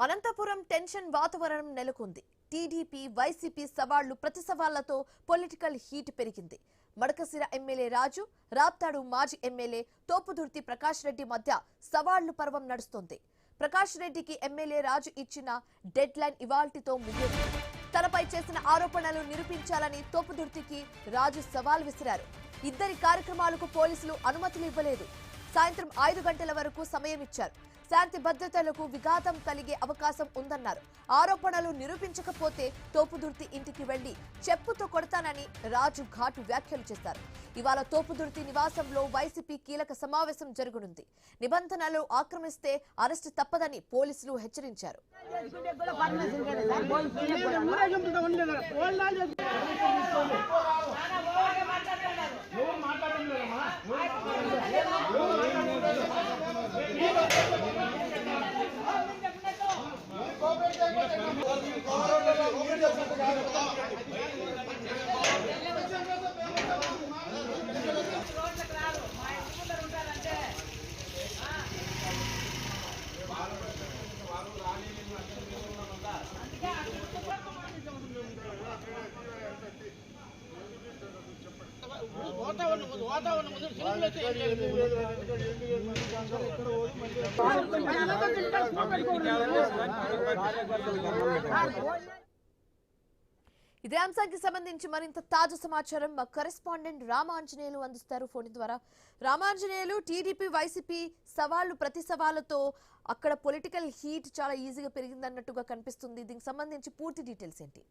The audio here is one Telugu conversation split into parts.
అనంతపురం టెన్షన్ వాతావరణం నెలకొంది. టీడీపీ వైసీపీ సవాళ్లు ప్రతి సవాళ్లతో పొలిటికల్ హీట్ పెరిగింది. మడకసిర ఎమ్మెల్యే రాజు, రాప్తాడు మాజీ ఎమ్మెల్యే తోపుదుర్తి ప్రకాష్ రెడ్డి మధ్య సవాళ్లు పర్వం నడుస్తోంది. ప్రకాష్ రెడ్డికి ఎమ్మెల్యే రాజు ఇచ్చిన డెడ్ లైన్ ఇవాల్టితో ముగిసింది. తనపై చేసిన ఆరోపణలు నిరూపించాలని తోపుదుర్తికి రాజు సవాల్ విసిరారు. ఇద్దరి కార్యక్రమాలకు పోలీసులు అనుమతులు ఇవ్వలేదు. సాయంత్రం 5 గంటల వరకు సమయం ఇచ్చారు. శాంతి భద్రతలకు విఘాతం కలిగే అవకాశం ఉందన్నారు. ఆరోపణలు నిరూపించకపోతే తోపుదుర్తి ఇంటికి వెళ్లి చెప్పుతో కొడతానని రాజు ఘాటు వ్యాఖ్యలు చేశారు. ఇవాళ తోపుదుర్తి నివాసంలో వైసీపీ కీలక సమావేశం జరగనుంది. నిబంధనలు ఆక్రమిస్తే అరెస్టు తప్పదని పోలీసులు హెచ్చరించారు. ఇదే అంశానికి సంబంధించి మరింత తాజా సమాచారం మా కరెస్పాండెంట్ రామాంజనేయులు అందిస్తారు ఫోన్ ద్వారా. రామాంజనేయులు, టీడీపీ వైసీపీ సవాళ్లు ప్రతి సవాళ్లతో అక్కడ పొలిటికల్ హీట్ చాలా ఈజీగా పెరిగిందన్నట్టుగా కనిపిస్తుంది. దీనికి సంబంధించి పూర్తి డీటెయిల్స్ ఏంటి?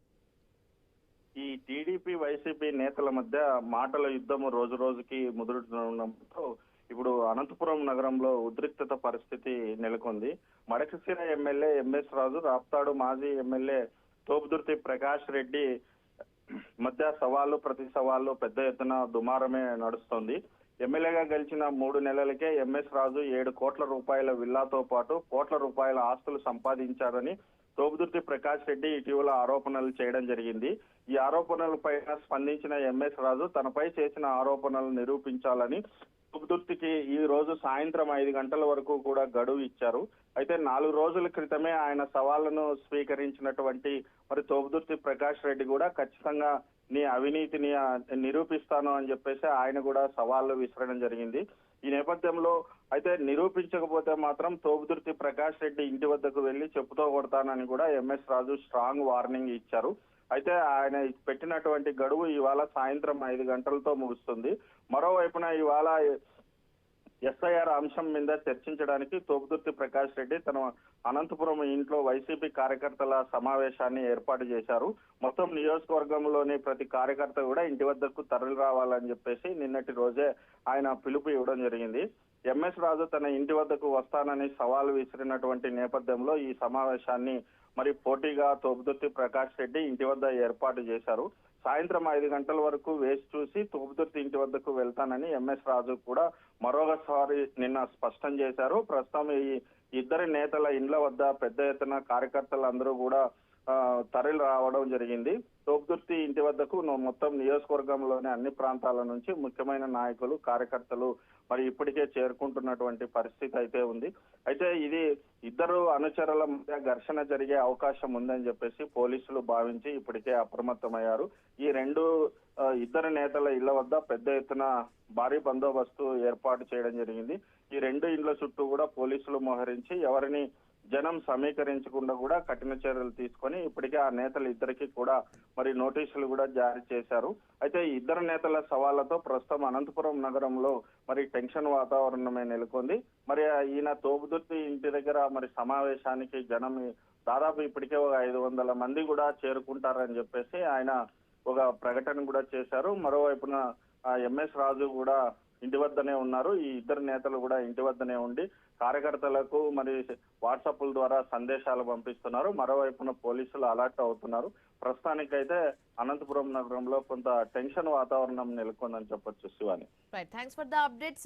ఈ టీడీపీ వైసీపీ నేతల మధ్య మాటల యుద్ధం రోజు రోజుకి ముదురుతుండటంతో ఇప్పుడు అనంతపురం నగరంలో ఉద్రిక్తత పరిస్థితి నెలకొంది. మడకసిర ఎమ్మెల్యే ఎంఎస్ రాజు, రాప్తాడు మాజీ ఎమ్మెల్యే తోపుదుర్తి ప్రకాష్ రెడ్డి మధ్య సవాళ్లు ప్రతి సవాళ్లు పెద్ద ఎత్తున దుమారమే నడుస్తోంది. ఎమ్మెల్యేగా గెలిచిన 3 నెలలకే ఎంఎస్ రాజు 7 కోట్ల రూపాయల విల్లాతో పాటు కోట్ల రూపాయల ఆస్తులు సంపాదించారని తోపుదుర్తి ప్రకాష్ రెడ్డి ఇటీవల ఆరోపణలు చేయడం జరిగింది. ఈ ఆరోపణలపై స్పందించిన ఎంఎస్ రాజు తనపై చేసిన ఆరోపణలు నిరూపించాలని తోపుదుర్తికి ఈ రోజు సాయంత్రం 5 గంటల వరకు కూడా గడువు ఇచ్చారు. అయితే 4 రోజుల క్రితమే ఆయన సవాళ్లను స్వీకరించినటువంటి మరి తోపుదుర్తి ప్రకాష్ రెడ్డి కూడా ఖచ్చితంగా నీ అవినీతిని నిరూపిస్తాను అని చెప్పేసి ఆయన కూడా సవాళ్లు విసరడం జరిగింది. ఈ నేపథ్యంలో అయితే నిరూపించకపోతే మాత్రం తోపుదుర్తి ప్రకాష్ రెడ్డి ఇంటి వద్దకు వెళ్లి చెప్పుతో కొడతానని కూడా ఎంఎస్ రాజు స్ట్రాంగ్ వార్నింగ్ ఇచ్చారు. అయితే ఆయన పెట్టినటువంటి గడువు ఇవాళ సాయంత్రం 5 గంటలతో ముగుస్తుంది. మరోవైపున ఇవాళ ఎస్ఐఆర్ అంశం మీద చర్చించడానికి తోపుదుర్తి ప్రకాష్ రెడ్డి తన అనంతపురం ఇంట్లో వైసీపీ కార్యకర్తల సమావేశాన్ని ఏర్పాటు చేశారు. మొత్తం నియోజకవర్గంలోని ప్రతి కార్యకర్త కూడా ఇంటి వద్దకు తరలి రావాలని చెప్పేసి నిన్నటి రోజే ఆయన పిలుపు ఇవ్వడం జరిగింది. ఎంఎస్ రాజు తన ఇంటి వద్దకు వస్తానని సవాల్ విసిరినటువంటి నేపథ్యంలో ఈ సమావేశాన్ని మరి పోటీగా తోపుదుర్తి ప్రకాష్ రెడ్డి ఇంటి వద్ద ఏర్పాటు చేశారు. సాయంత్రం 5 గంటల వరకు వేచి చూసి తోపుదుర్తి ఇంటి వద్దకు వెళ్తానని ఎంఎస్ రాజు కూడా మరొకసారి నిన్న స్పష్టం చేశారు. ప్రస్తుతం ఈ ఇద్దరి నేతల ఇండ్ల వద్ద పెద్ద ఎత్తున కార్యకర్తలందరూ కూడా తరలి రావడం జరిగింది. తోపుదుర్తి ఇంటి వద్దకు మొత్తం నియోజకవర్గంలోని అన్ని ప్రాంతాల నుంచి ముఖ్యమైన నాయకులు, కార్యకర్తలు మరి ఇప్పటికే చేరుకుంటున్నటువంటి పరిస్థితి అయితే ఉంది. అయితే ఇది ఇద్దరు అనుచరుల మధ్య ఘర్షణ జరిగే అవకాశం ఉందని చెప్పేసి పోలీసులు భావించి ఇప్పటికే అప్రమత్తమయ్యారు. ఈ ఇద్దరు నేతల ఇళ్ల వద్ద పెద్ద ఎత్తున భారీ బందోబస్తు ఏర్పాటు చేయడం జరిగింది. ఈ 2 ఇండ్ల చుట్టూ కూడా పోలీసులు మోహరించి ఎవరిని జనం సమీకరించకుండా కూడా కఠిన చర్యలు తీసుకొని ఇప్పటికే ఆ నేతలు ఇద్దరికి కూడా మరి నోటీసులు కూడా జారీ చేశారు. అయితే ఇద్దరు నేతల సవాళ్లతో ప్రస్తుతం అనంతపురం నగరంలో మరి టెన్షన్ వాతావరణమే నెలకొంది. మరి ఈయన తోపుదుర్తి ఇంటి దగ్గర మరి సమావేశానికి జనం దాదాపు ఇప్పటికే 500 మంది కూడా చేరుకుంటారని చెప్పేసి ఆయన ఒక ప్రకటన కూడా చేశారు. మరోవైపున ఎంఎస్ రాజు కూడా ఇంటి వద్దనే ఉన్నారు. ఈ ఇద్దరు నేతలు కూడా ఇంటి వద్దనే ఉండి కార్యకర్తలకు మరి వాట్సాప్ల ద్వారా సందేశాలు పంపిస్తున్నారు. మరోవైపున పోలీసులు అలర్ట్ అవుతున్నారు. ప్రస్తుతానికైతే అనంతపురం నగరంలో కొంత టెన్షన్ వాతావరణం నెలకొందని చెప్పొచ్చు. Shivani, thanks for the updates.